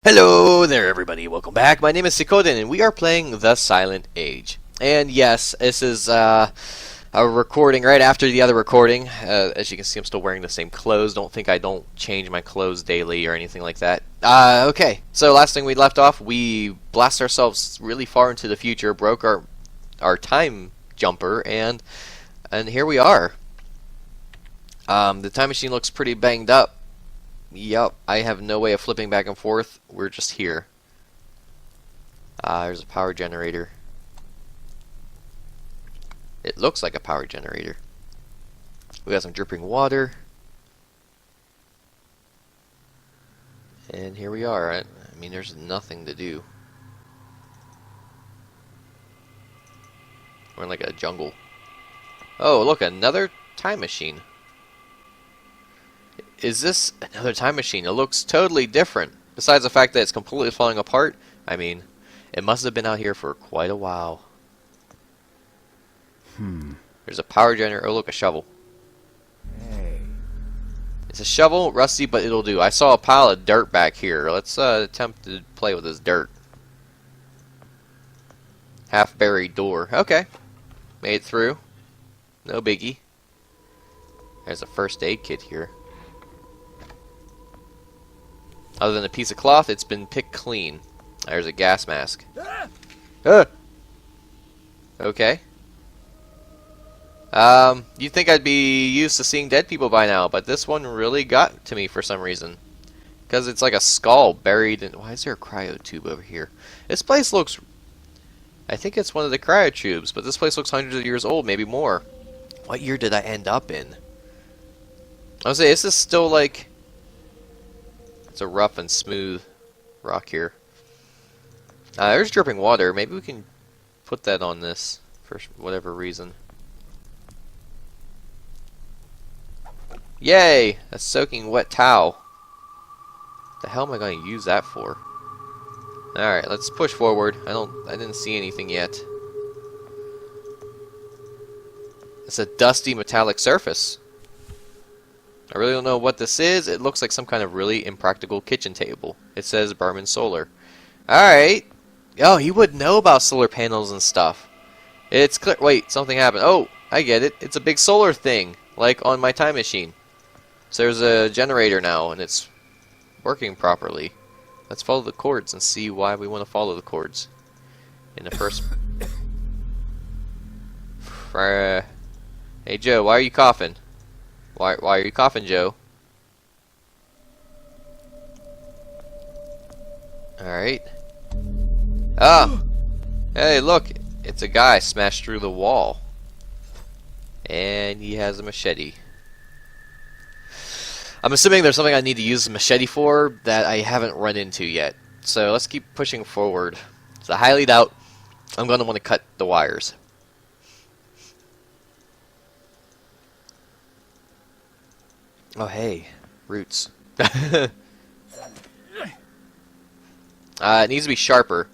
Hello there everybody, welcome back. My name is Sikodin and we are playing The Silent Age. And yes, this is a recording right after the other recording. As you can see, I'm still wearing the same clothes. I don't change my clothes daily or anything like that. Okay, so last thing we left off, we blast ourselves really far into the future, broke our time jumper, and here we are. The time machine looks pretty banged up. Yup, I have no way of flipping back and forth. We're just here. There's a power generator. It looks like a power generator. We got some dripping water. And here we are. I mean, there's nothing to do. We're in like a jungle. Oh, look, another time machine. Is this another time machine? It looks totally different. Besides the fact that it's completely falling apart, I mean, it must have been out here for quite a while. There's a power generator. Oh, look, a shovel. Hey. It's a shovel, rusty, but it'll do. I saw a pile of dirt back here. Let's attempt to play with this dirt. Half-buried door. Okay. Made it through. No biggie. There's a first aid kit here. Other than a piece of cloth, it's been picked clean. There's a gas mask. Okay. You'd think I'd be used to seeing dead people by now, but this one really got to me for some reason. Because it's like a skull buried in... Why is there a cryo tube over here? This place looks... I think it's one of the cryo tubes, but this place looks hundreds of years old, maybe more. What year did I end up in? I would say, this is still like... It's a rough and smooth rock here. There's dripping water. Maybe we can put that on this for whatever reason. Yay! A soaking wet towel. The hell am I going to use that for? Alright, let's push forward. I didn't see anything yet. It's a dusty metallic surface. I really don't know what this is. It looks like some kind of really impractical kitchen table. It says Berman Solar. Alright. Oh, you would know about solar panels and stuff. It's clear. Wait, something happened. Oh, I get it. It's a big solar thing, like on my time machine. So there's a generator now, and it's working properly. Let's follow the cords and see why we want to follow the cords. In the first... Hey, Joe, why are you coughing? Why are you coughing, Joe? Alright. Ah! Hey, look! It's a guy smashed through the wall. And he has a machete. I'm assuming there's something I need to use the machete for that I haven't run into yet. So let's keep pushing forward. So I highly doubt I'm going to want to cut the wires. Oh, hey. Roots. It needs to be sharper.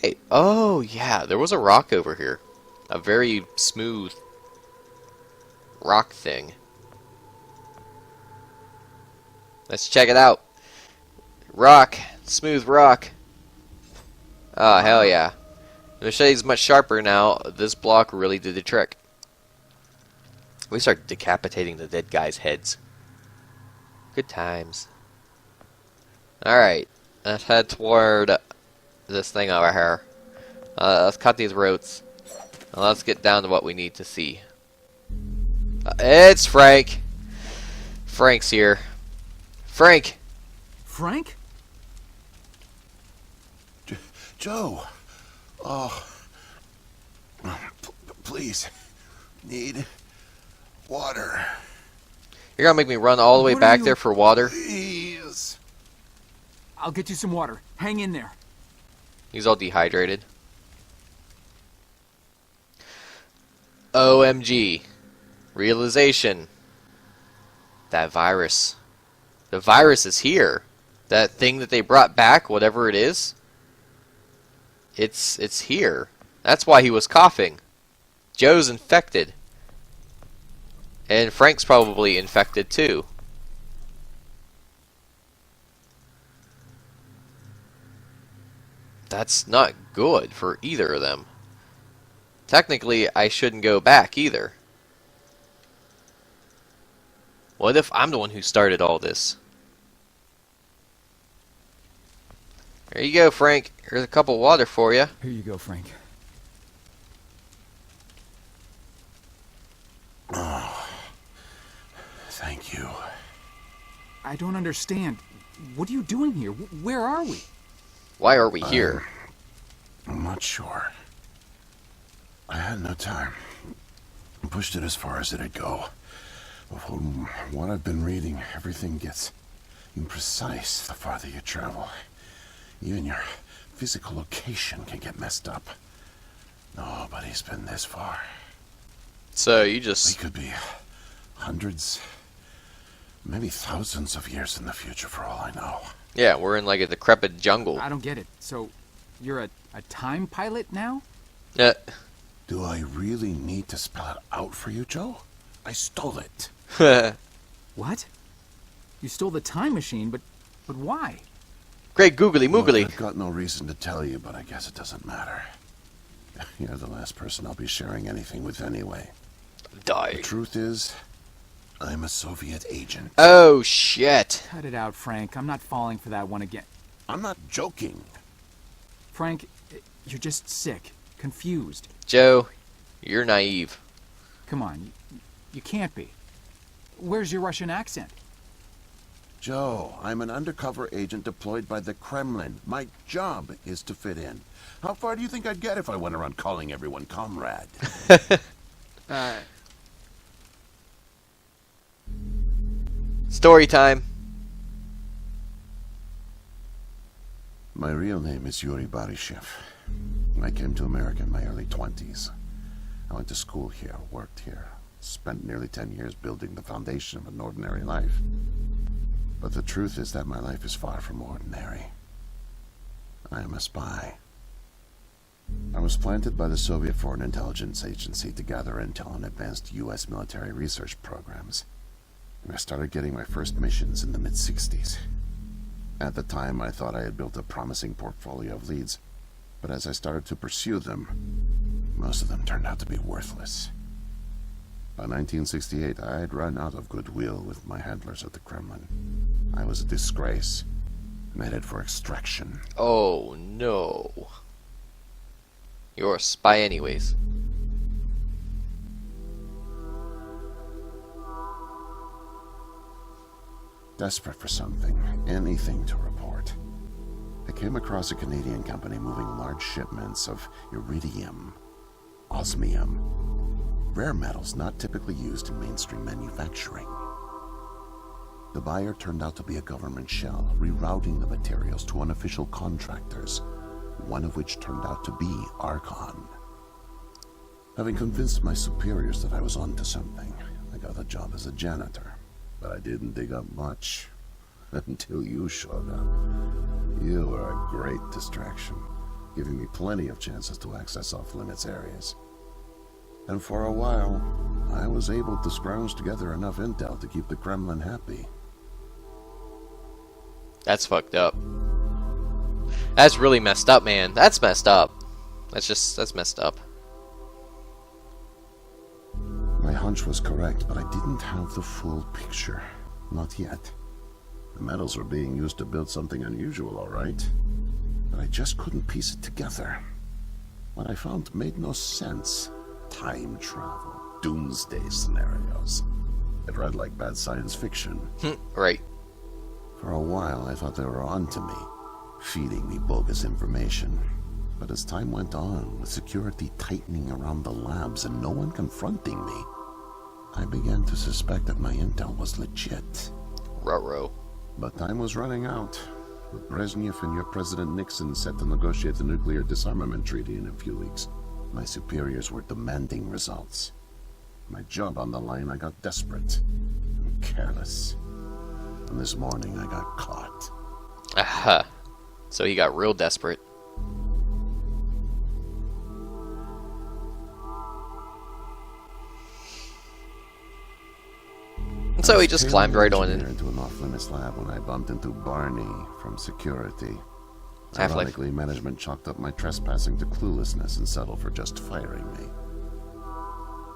Hey. Oh, yeah. There was a rock over here. A very smooth rock thing. Let's check it out. Rock. Smooth rock. Oh, hell yeah. The machete's much sharper now. This block really did the trick. We start decapitating the dead guys' heads. Good times. Alright, let's head toward this thing over here. Let's cut these roots. And let's get down to what we need to see. It's Frank. Frank's here. Frank! Frank? Joe! Oh. Please. Need water. You're gonna make me run all the way back there for water? Please. I'll get you some water. Hang in there. He's all dehydrated. OMG. Realization. That virus. The virus is here. That thing that they brought back, whatever it is. It's here. That's why he was coughing. Joe's infected. And Frank's probably infected too. That's not good for either of them. Technically, I shouldn't go back either. What if I'm the one who started all this? There you go, Frank. Here's a cup of water for you. Here you go, Frank. Oh, thank you. I don't understand. What are you doing here? Where are we? Why are we here? I'm not sure. I had no time. I pushed it as far as it'd go. But from what I've been reading, everything gets imprecise the farther you travel. Even your physical location can get messed up. Nobody's been this far. So you We just... could be hundreds, maybe thousands of years in the future for all I know. Yeah, we're in like a decrepit jungle. I don't get it. So, you're a time pilot now? Do I really need to spell it out for you, Joe? I stole it. What? You stole the time machine, but why? Great googly Look, moogly. I've got no reason to tell you, but I guess it doesn't matter. You're the last person I'll be sharing anything with anyway. Die. The truth is, I'm a Soviet agent. Oh, shit. Cut it out, Frank. I'm not falling for that one again. I'm not joking. Frank, you're just sick, confused. Joe, you're naive. Come on, you can't be. Where's your Russian accent? Joe, I'm an undercover agent deployed by the Kremlin. My job is to fit in. How far do you think I'd get if I went around calling everyone comrade? Story time. My real name is Yuri Barishev. I came to America in my early 20s. I went to school here, worked here, spent nearly 10 years building the foundation of an ordinary life. But the truth is that my life is far from ordinary. I am a spy. I was planted by the Soviet Foreign Intelligence Agency to gather intel on advanced U.S. military research programs. And I started getting my first missions in the mid-60s. At the time, I thought I had built a promising portfolio of leads, but as I started to pursue them, most of them turned out to be worthless. By 1968, I had run out of goodwill with my handlers at the Kremlin. I was a disgrace, and headed for extraction. Oh, no. You're a spy anyways. Desperate for something, anything to report. I came across a Canadian company moving large shipments of iridium, osmium, rare metals not typically used in mainstream manufacturing. The buyer turned out to be a government shell, rerouting the materials to unofficial contractors, one of which turned out to be Archon. Having convinced my superiors that I was onto something, I got a job as a janitor. But I didn't dig up much until you showed up. You were a great distraction, giving me plenty of chances to access off-limits areas. And for a while, I was able to scrounge together enough intel to keep the Kremlin happy. That's fucked up. That's really messed up, man. That's messed up. That's messed up. My hunch was correct, but I didn't have the full picture. Not yet. The metals were being used to build something unusual, all right. But I just couldn't piece it together. What I found made no sense. Time travel, doomsday scenarios. It read like bad science fiction. Right. For a while, I thought they were onto me, feeding me bogus information. But as time went on, with security tightening around the labs and no one confronting me, I began to suspect that my intel was legit. Ruh-roh. But time was running out, with Brezhnev and your President Nixon set to negotiate the nuclear disarmament treaty in a few weeks. My superiors were demanding results. My job on the line, I got desperate and careless. And this morning, I got caught. Aha. So he got real desperate. And so he just climbed right on in. Into an off-limits lab when I bumped into Barney from security. Half-Life. Ironically, management chalked up my trespassing to cluelessness and settled for just firing me.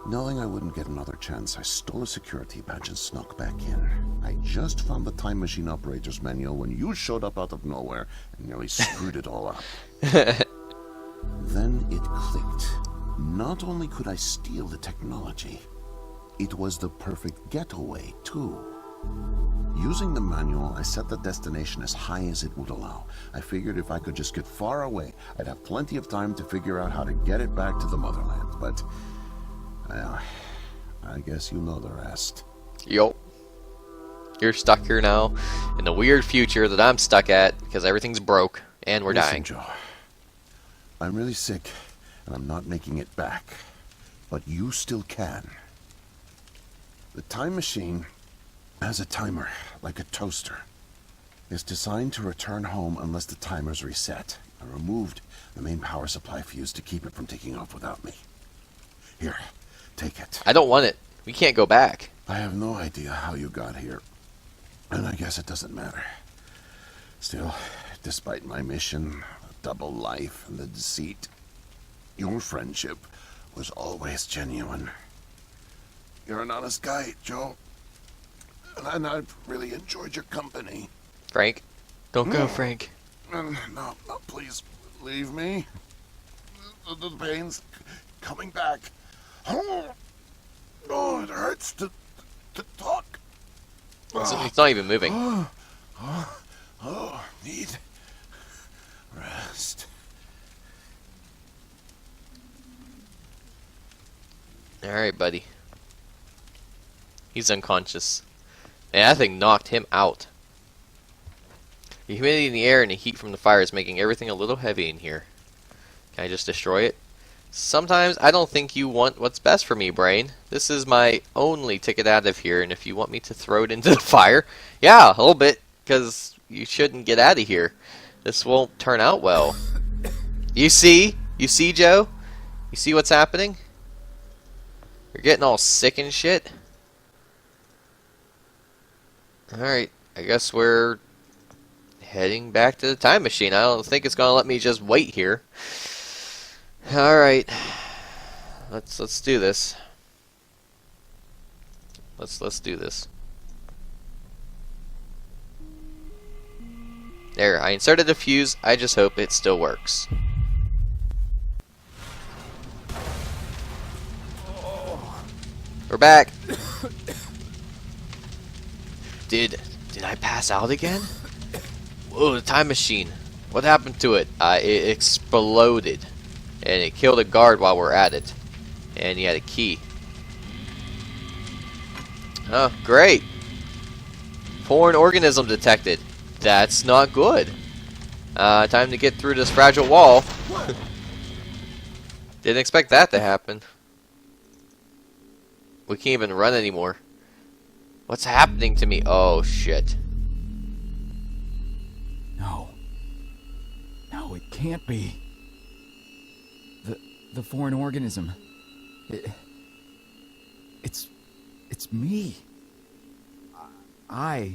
Knowing I wouldn't get another chance, I stole a security badge and snuck back in. I just found the time machine operator's manual when you showed up out of nowhere and nearly screwed it all up. Then it clicked. Not only could I steal the technology, it was the perfect getaway, too. Using the manual, I set the destination as high as it would allow. I figured if I could just get far away, I'd have plenty of time to figure out how to get it back to the motherland. But, well, I guess you know the rest. Yup. You're stuck here now in the weird future that I'm stuck at because everything's broke and we're Listen, dying. Joe, I'm really sick and I'm not making it back. But you still can. The time machine has a timer, like a toaster. It's designed to return home unless the timer's reset. I removed the main power supply fuse to keep it from taking off without me. Here, take it. I don't want it. We can't go back. I have no idea how you got here, and I guess it doesn't matter. Still, despite my mission, a double life, and the deceit, your friendship was always genuine. You're an honest guy, Joe. And I've really enjoyed your company. Frank? Don't go, Frank. No, please, leave me. The pain's coming back. Oh, it hurts to talk. It's not even moving. Need rest. Alright, buddy. He's unconscious. And that thing knocked him out. The humidity in the air and the heat from the fire is making everything a little heavy in here. Can I just destroy it? Sometimes I don't think you want what's best for me, brain. This is my only ticket out of here, and if you want me to throw it into the fire, yeah, a little bit, because you shouldn't get out of here. This won't turn out well. You see? You see, Joe? You see what's happening? You're getting all sick and shit. Alright, I guess we're heading back to the time machine. I don't think it's gonna let me just wait here. Alright. Let's do this. Let's do this. There, I inserted the fuse. I just hope it still works. We're back. Did I pass out again? Whoa, the time machine. What happened to it? It exploded. And it killed a guard while we're at it. And he had a key. Oh, great. Foreign organism detected. That's not good. Time to get through this fragile wall. Didn't expect that to happen. We can't even run anymore. What's happening to me? Oh, shit. No. No, it can't be. The foreign organism. It's me. I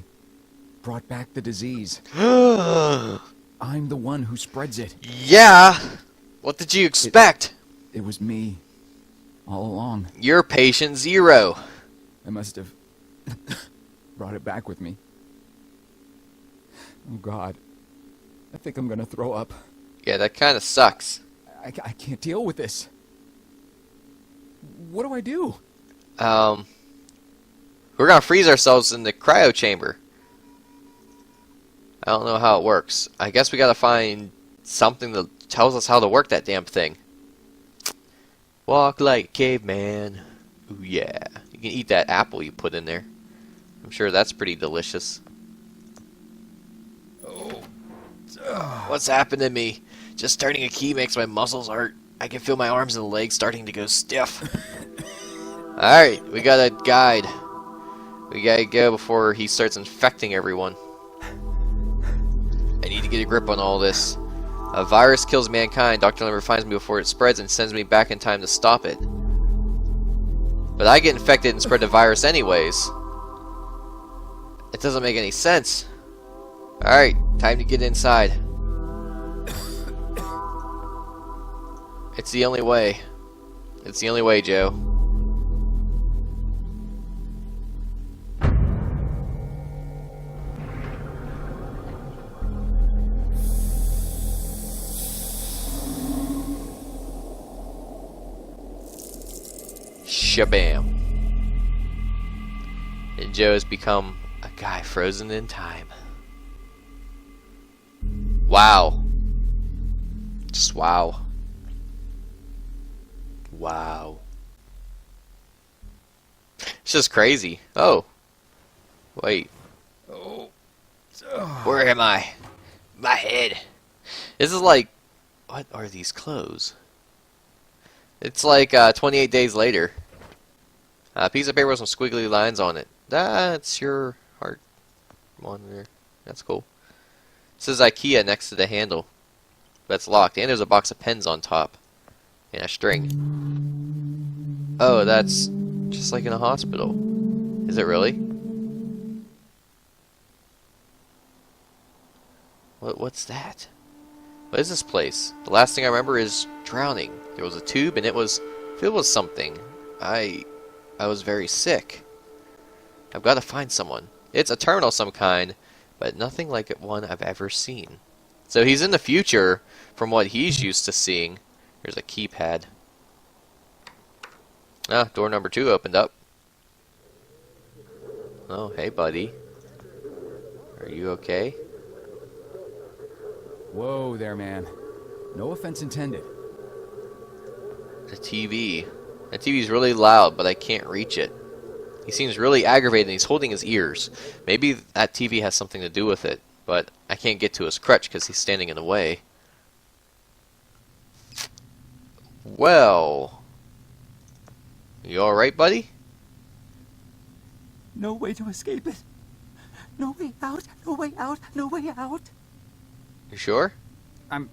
brought back the disease. I'm the one who spreads it. Yeah. What did you expect? It was me. All along. You're patient zero. I must have brought it back with me. Oh, God. I think I'm gonna throw up. Yeah, that kind of sucks. I can't deal with this. What do I do? We're gonna freeze ourselves in the cryo chamber. I don't know how it works. I guess we gotta find something that tells us how to work that damn thing. Walk like a caveman. Ooh, yeah. You can eat that apple you put in there. I'm sure that's pretty delicious. What's happened to me? Just turning a key makes my muscles hurt. I can feel my arms and legs starting to go stiff. Alright, we got a guide. We gotta go before he starts infecting everyone. I need to get a grip on all this. A virus kills mankind. Dr. Limber finds me before it spreads and sends me back in time to stop it. But I get infected and spread the virus anyways. It doesn't make any sense. Alright, time to get inside. It's the only way. It's the only way, Joe. Shabam. And Joe has become a guy frozen in time. Wow. Just wow. Wow. It's just crazy. Oh. Wait. Oh. Where am I? My head. This is like... What are these clothes? It's like 28 days later. A piece of paper with some squiggly lines on it. That's your heart monitor. That's cool. It says IKEA next to the handle. But it's locked. And there's a box of pens on top. And a string. Oh, that's just like in a hospital. Is it really? What's that? What is this place? The last thing I remember is drowning. There was a tube and it was filled with something. I was very sick. I've got to find someone. It's a terminal of some kind, but nothing like one I've ever seen. So he's in the future from what he's used to seeing. There's a keypad. Ah, door number 2 opened up. Oh, hey buddy. Are you okay? Whoa there, man. No offense intended. The TV. The TV's really loud, but I can't reach it. He seems really aggravated and he's holding his ears. Maybe that TV has something to do with it, but I can't get to his crutch because he's standing in the way. Well... You alright, buddy? No way to escape it. No way out, no way out, no way out. You sure? I'm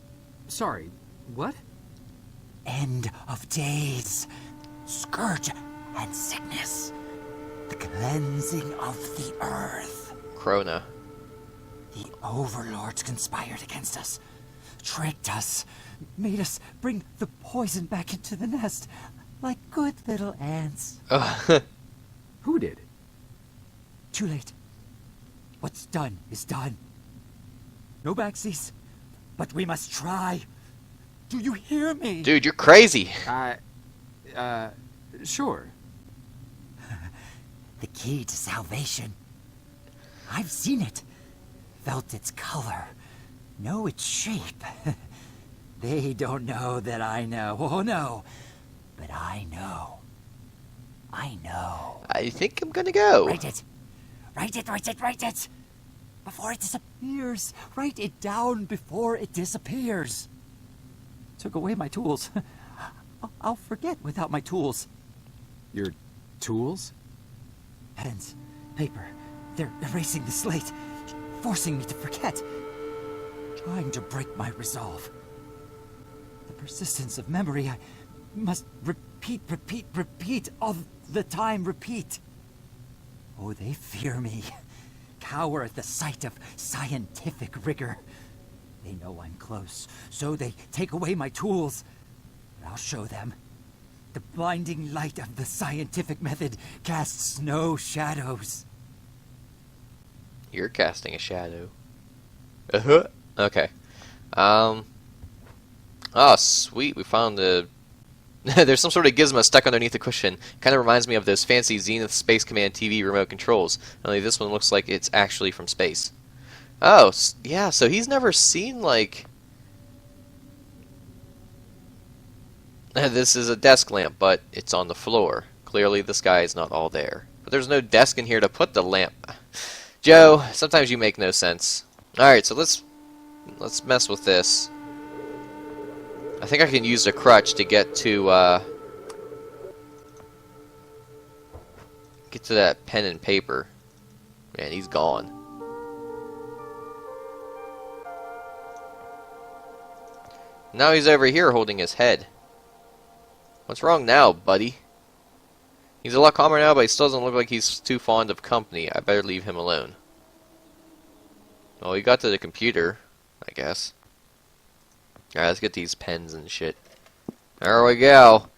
sorry. What? End of days. Scourge and sickness. The cleansing of the earth. Krona. The overlords conspired against us. Tricked us. Made us bring the poison back into the nest. Like good little ants. Who did? Too late. What's done is done. No backsies, but we must try. Do you hear me? Dude, you're crazy. Sure. The key to salvation. I've seen it. Felt its color. Know its shape. They don't know that I know. Oh no. But I know. I know. I think I'm gonna go. Write it. Write it, write it, write it. Before it disappears. Write it down before it disappears. Took away my tools. I'll forget without my tools. Your tools? Pens, paper. They're erasing the slate. Forcing me to forget. Trying to break my resolve. The persistence of memory. I must repeat, repeat, repeat. All the time, repeat. Oh, they fear me. Cower at the sight of scientific rigor. They know I'm close, so they take away my tools. But I'll show them. The blinding light of the scientific method casts no shadows. You're casting a shadow. Uh-huh. Okay. Oh, sweet. We found the... There's some sort of gizmo stuck underneath the cushion. Kind of reminds me of those fancy Zenith Space Command TV remote controls. Only this one looks like it's actually from space. Oh, yeah, so he's never seen, like... This is a desk lamp, but it's on the floor. Clearly the sky is not all there. But there's no desk in here to put the lamp. Joe, sometimes you make no sense. Alright, so let's mess with this. I think I can use a crutch to get to that pen and paper. Man, he's gone. Now he's over here holding his head. What's wrong now, buddy? He's a lot calmer now, but he still doesn't look like he's too fond of company. I better leave him alone. Well, he got to the computer, I guess. Alright, let's get these pens and shit. There we go.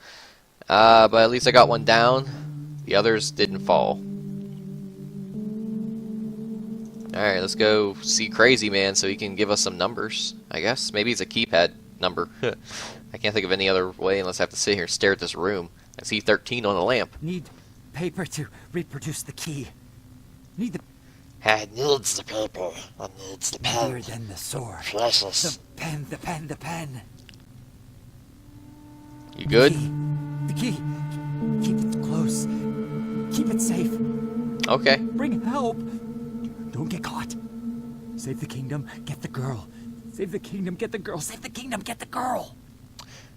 But at least I got one down. The others didn't fall. Alright, let's go see Crazy Man so he can give us some numbers, I guess. Maybe it's a keypad number. I can't think of any other way unless I have to sit here and stare at this room. I see 13 on the lamp. Need paper to reproduce the key. Need the I needs the paper. I needs the bigger pen. than the sword. Precious. The pen, the pen, the pen. You good? The key. Keep it close. Keep it safe. Okay. Bring help. Don't get caught. Save the kingdom, get the girl. Save the kingdom, get the girl. Save the kingdom, get the girl.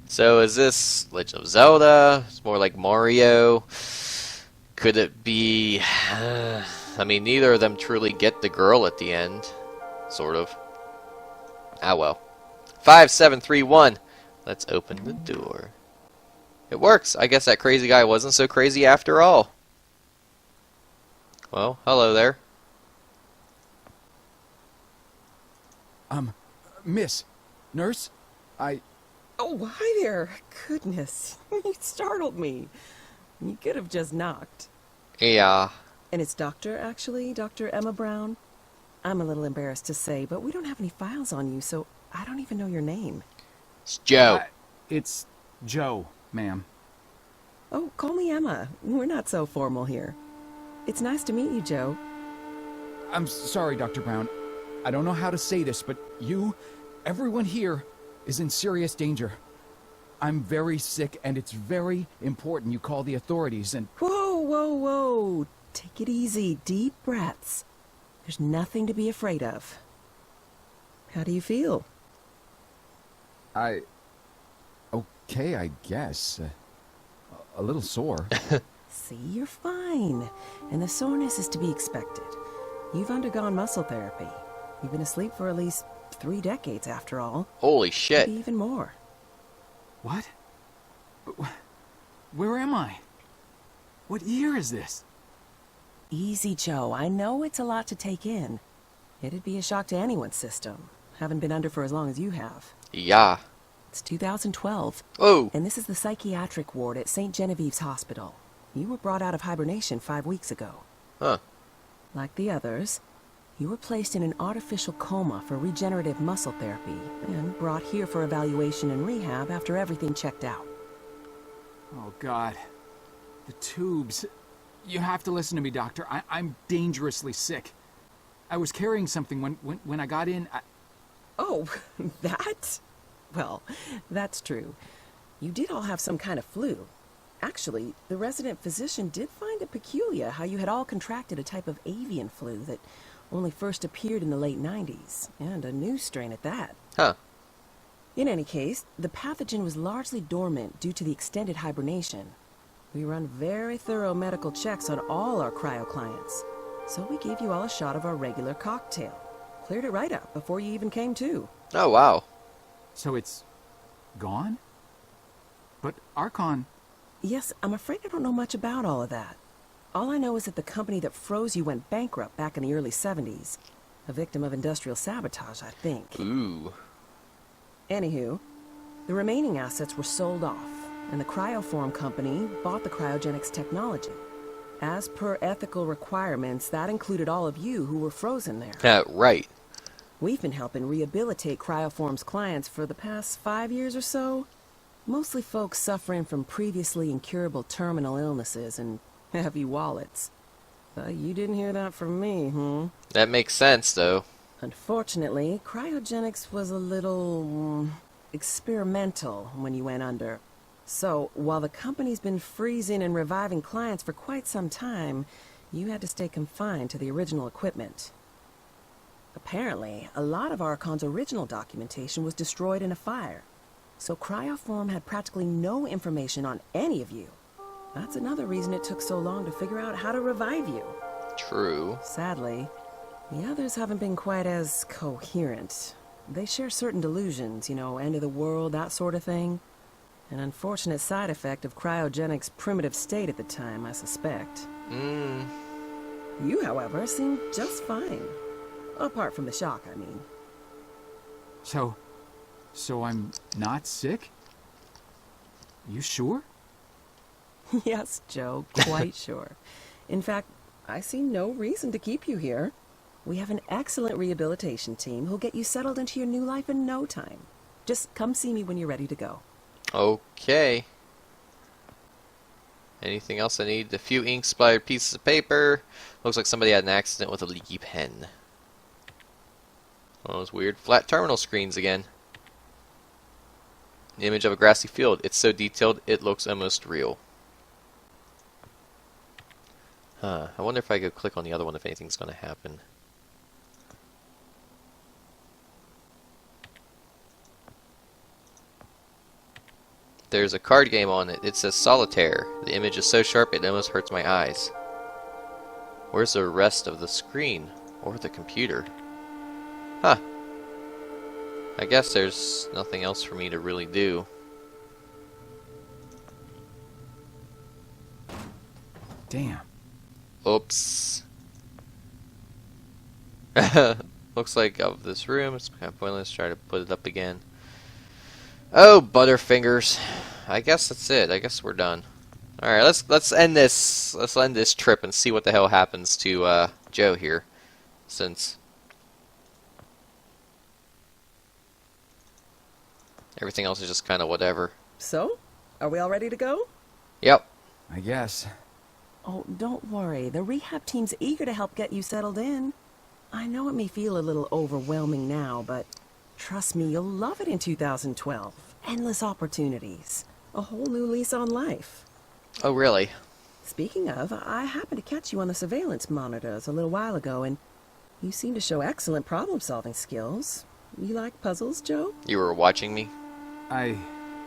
So is this Legend of Zelda? It's more like Mario. Could it be... I mean, neither of them truly get the girl at the end. Sort of. Ah, well. 5, 7, 3, 1. Let's open the door. It works. I guess that crazy guy wasn't so crazy after all. Well, hello there. Miss, nurse, Oh, hi there. Goodness, you startled me. You could have just knocked. Yeah. And it's Doctor, actually, Dr. Emma Brown. I'm a little embarrassed to say, but we don't have any files on you, so I don't even know your name. It's Joe. it's Joe, ma'am. Oh, call me Emma. We're not so formal here. It's nice to meet you, Joe. I'm sorry, Dr. Brown. I don't know how to say this, but everyone here, is in serious danger. I'm very sick, and it's very important you call the authorities and... Whoa, whoa, whoa. Take it easy. Deep breaths. There's nothing to be afraid of. How do you feel? Okay, I guess. A little sore. See, you're fine. And the soreness is to be expected. You've undergone muscle therapy. You've been asleep for at least 3 decades, after all. Holy shit. Maybe even more. What? Where am I? What year is this? Easy, Joe. I know it's a lot to take in. It'd be a shock to anyone's system. Haven't been under for as long as you have. Yeah. It's 2012. Oh. And this is the psychiatric ward at St. Genevieve's Hospital. You were brought out of hibernation 5 weeks ago. Huh. Like the others, you were placed in an artificial coma for regenerative muscle therapy and brought here for evaluation and rehab after everything checked out. Oh, God. The tubes. You have to listen to me, Doctor. I'm dangerously sick. I was carrying something when I got in. Oh, that? Well, that's true. You did all have some kind of flu. Actually, the resident physician did find it peculiar how you had all contracted a type of avian flu that only first appeared in the late 90s, and a new strain at that. Huh. In any case, the pathogen was largely dormant due to the extended hibernation. We run very thorough medical checks on all our cryo clients, so we gave you all a shot of our regular cocktail. Cleared it right up before you even came to. Oh, wow. So it's gone? But Archon... Yes, I'm afraid I don't know much about all of that. All I know is that the company that froze you went bankrupt back in the early 70s. A victim of industrial sabotage, I think. Ooh. Anywho, the remaining assets were sold off, and the Cryoform company bought the cryogenics technology. As per ethical requirements, that included all of you who were frozen there. Right. We've been helping rehabilitate Cryoform's clients for the past 5 years or so. Mostly folks suffering from previously incurable terminal illnesses and heavy wallets. But you didn't hear that from me, That makes sense, though. Unfortunately, cryogenics was a little... experimental when you went under. So, while the company's been freezing and reviving clients for quite some time, you had to stay confined to the original equipment. Apparently, a lot of Archon's original documentation was destroyed in a fire. So Cryoform had practically no information on any of you. That's another reason it took so long to figure out how to revive you. True. Sadly, the others haven't been quite as coherent. They share certain delusions, end of the world, that sort of thing. An unfortunate side effect of cryogenics' primitive state at the time, I suspect. You, however, seem just fine. Apart from the shock, I mean. So I'm not sick? You sure? Yes, Joe, quite sure. In fact, I see no reason to keep you here. We have an excellent rehabilitation team who'll get you settled into your new life in no time. Just come see me when you're ready to go. Okay. Anything else I need? A few ink-splattered pieces of paper. Looks like somebody had an accident with a leaky pen. One of those weird flat terminal screens again. The image of a grassy field. It's so detailed, it looks almost real. Huh. I wonder if I could click on the other one if anything's going to happen. There's a card game on it. It says Solitaire. The image is so sharp it almost hurts my eyes. Where's the rest of the screen? Or the computer? Huh. I guess there's nothing else for me to really do. Damn. Oops. Looks like of this room. It's kind of pointless. Try to put it up again. Oh, Butterfingers. I guess that's it. I guess we're done. All right, let's end this. Let's end this trip and see what the hell happens to Joe here, since everything else is just kind of whatever. So, are we all ready to go? Yep. I guess. Oh, don't worry. The rehab team's eager to help get you settled in. I know it may feel a little overwhelming now, but trust me, you'll love it in 2012. Endless opportunities. A whole new lease on life. Oh, really? Speaking of, I happened to catch you on the surveillance monitors a little while ago, and you seem to show excellent problem-solving skills. You like puzzles, Joe? You were watching me?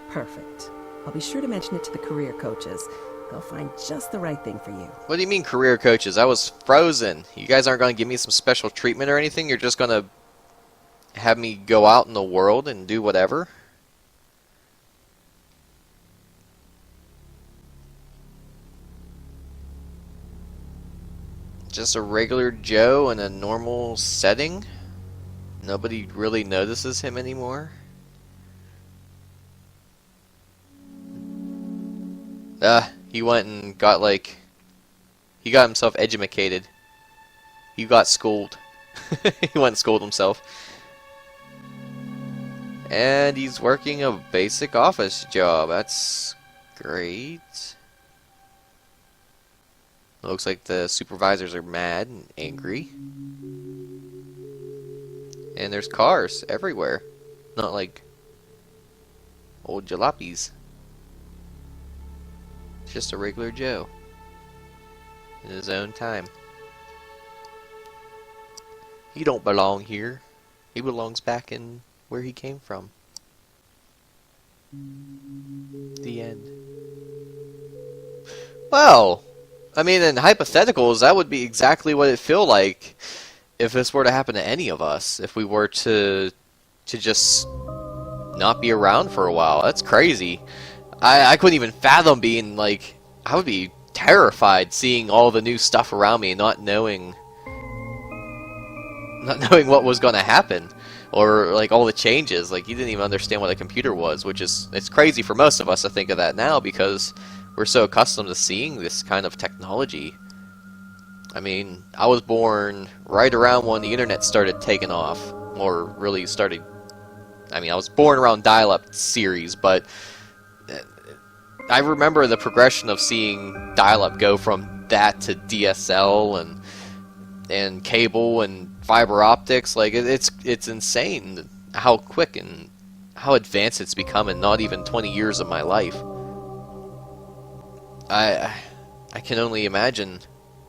Perfect. I'll be sure to mention it to the career coaches. They'll find just the right thing for you. What do you mean career coaches? I was frozen. You guys aren't going to give me some special treatment or anything? You're just going to have me go out in the world and do whatever? Just a regular Joe in a normal setting? Nobody really notices him anymore? He went and got he got himself edumacated. He got schooled. He went and schooled himself. And he's working a basic office job. That's great. Looks like the supervisors are mad and angry. And there's cars everywhere. Not like old jalopies. It's just a regular Joe. In his own time. He don't belong here. He belongs back in where he came from. The end. Well, I mean, in hypotheticals, that would be exactly what it'd feel like if this were to happen to any of us. If we were to just not be around for a while. That's crazy. I couldn't even fathom being I would be terrified seeing all the new stuff around me and not knowing what was going to happen, or all the changes. You didn't even understand what a computer was, which is, it's crazy for most of us to think of that now because we're so accustomed to seeing this kind of technology. I mean, I was born right around when the internet started taking off, or really started. I mean, I was born around dial-up series, but I remember the progression of seeing dial-up go from that to DSL and cable and fiber optics. It's insane how quick and how advanced it's become in not even 20 years of my life. I can only imagine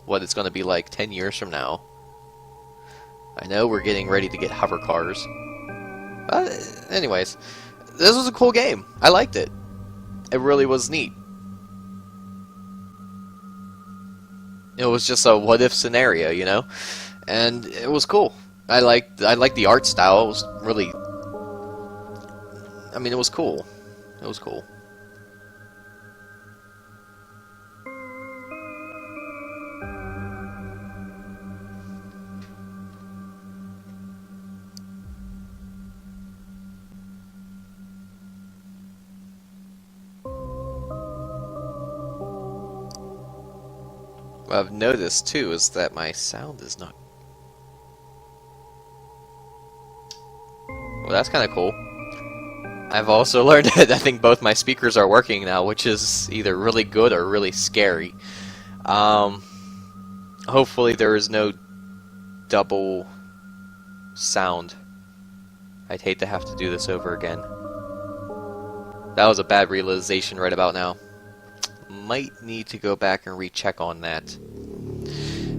what it's going to be like 10 years from now. I know we're getting ready to get hover cars. But anyways, this was a cool game. I liked it. It really was neat. It was just a what-if scenario, you know? And it was cool. I liked the art style. It was really... I mean, it was cool. It was cool. I've noticed too is that my sound is not. Well, that's kind of cool. I've also learned that I think both my speakers are working now, which is either really good or really scary. Hopefully there is no double sound. I'd hate to have to do this over again. That was a bad realization right about now. Might need to go back and recheck on that.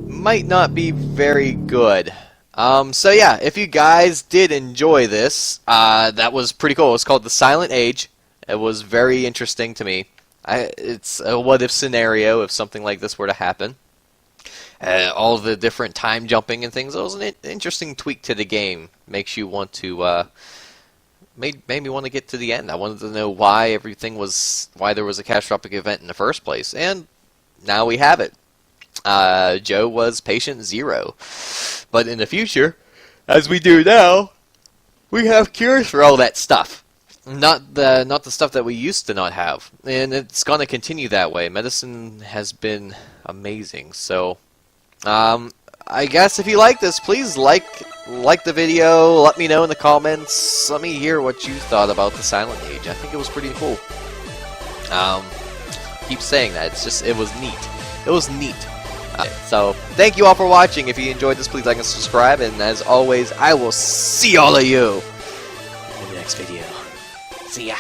Might not be very good. So yeah, if you guys did enjoy this, that was pretty cool. It was called The Silent Age. It was very interesting to me. It's a what-if scenario if something like this were to happen. All the different time jumping and things. It was an interesting tweak to the game. Makes you want to, made me want to get to the end. I wanted to know why why there was a catastrophic event in the first place. And now we have it. Joe was patient 0. But in the future, as we do now, we have cures for all that stuff. Not the stuff that we used to not have. And it's going to continue that way. Medicine has been amazing. So, I guess if you like this, please like the video. Let me know in the comments. Let me hear what you thought about The Silent Age. I think it was pretty cool. Keep saying that. It was neat. It was neat. So, thank you all for watching. If you enjoyed this, please like and subscribe. And as always, I will see all of you in the next video. See ya.